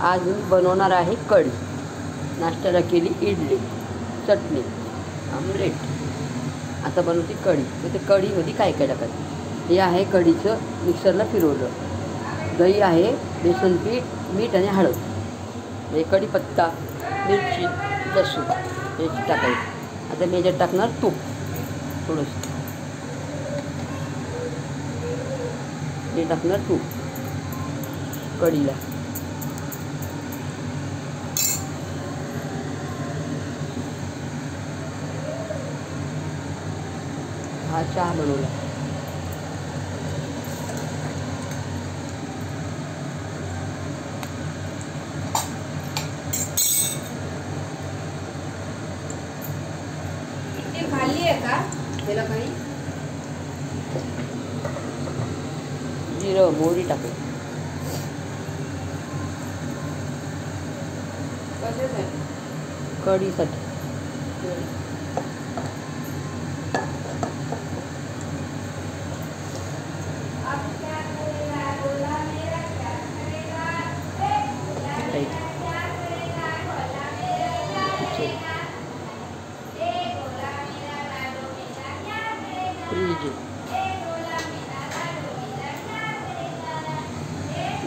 आज मी बनवणार आहे कढी. नाश्त्याला केली इडली, चटणी, आमलेट. आता बनवते कढी. तर ते कढीमध्ये काय काय टाकायचं. हे आहे कढीचं मिक्सरला फिरवलं. दही आहे, बेसन पीठ, मीठ आणि हळद. हे कढीपत्ता, मिरची, लसूण याची टाकायची. आता मी याच्यात टाकणार तूप थोडंसं. हे टाकणार तूप कढीला. हा चहा बनवला. खाली आहे का त्याला काही जिरं मोहरी टाकू. कढीसाठी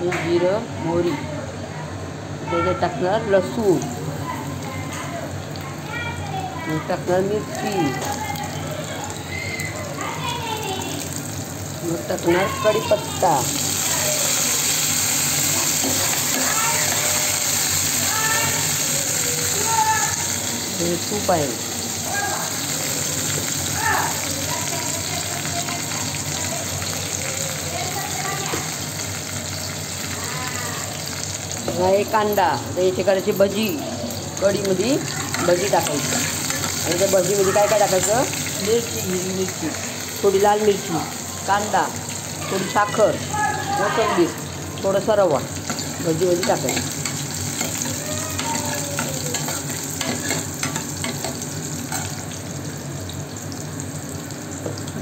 जिरं मोहरी. त्याच्यात टाकणार लसूण, टाकणार मिरची, मग टाकणार कढीपत्ता, हे तूप आहे. हा एक कांदा. तर याची करायची भजी. कढीमध्ये भजी टाकायची. आणि त्या भजीमध्ये काय काय टाकायचं. मिरची, हिरवी मिरची, थोडी लाल मिरची, कांदा, थोडी साखर, कोथिंबीर, थोडासा रवा भजीमध्ये टाकायचं.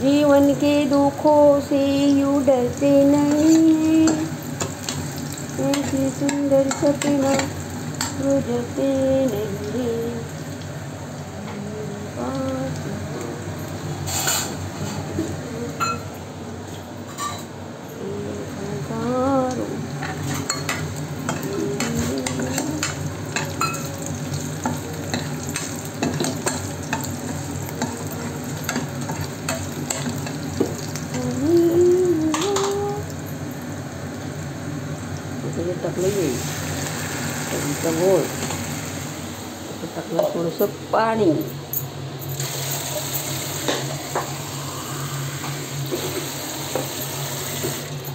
जीवन के दुखों से यूं डरते नहीं, ऐसी सुंदर सपना बुझते नहीं. टाकलं येईल गोड. टाकलं थोडंसं पाणी.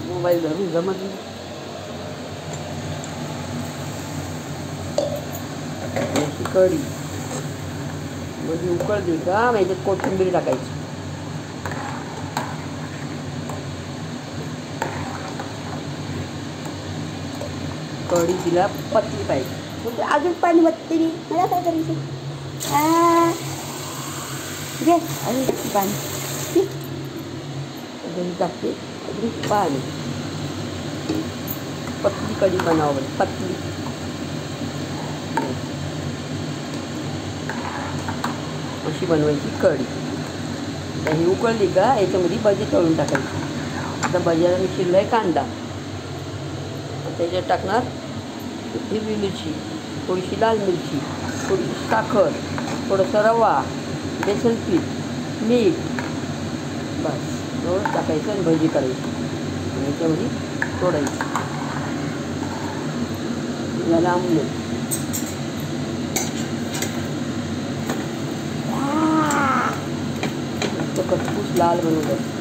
मोबाईल धरून जमत नाही. कढी म्हणजे उकळली का याच्यात कोथिंबीर टाकायची. कढी तिला पतली पाहिजे. म्हणजे अजून पाणी वतते मी. मला काय करायचं. घे अजून पाणी. दही टाकते, अजून पाणी. पतली कढी बनावं. पतली अशी बनवायची कढी. ही उकळली का याच्यामध्ये भजी तळून टाकायची. आता भजीला मी चिरलाय कांदा. त्याच्यात टाकणार हिरवी मिरची, थोडीशी लाल मिरची, थोडीशी साखर, थोडासा रवा, बेसन पीठ, मीठ. बस एवढंच टाकायचं आणि भजी करायची. आणि याच्यामध्ये सोडायची. याला आमलेट. कटपूस लाल बनवलं.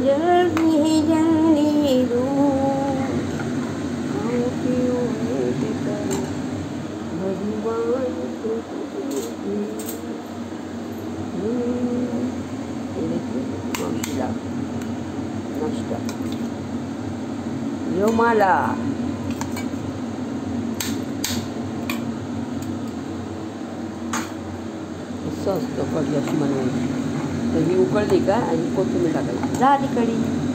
जल्दी है जाने दो नाश्ता यो मला असं असतं कढी अशी बनवायची. तर ही उकळली का आणि कोथिंबीर टाकायची, झाली कढी.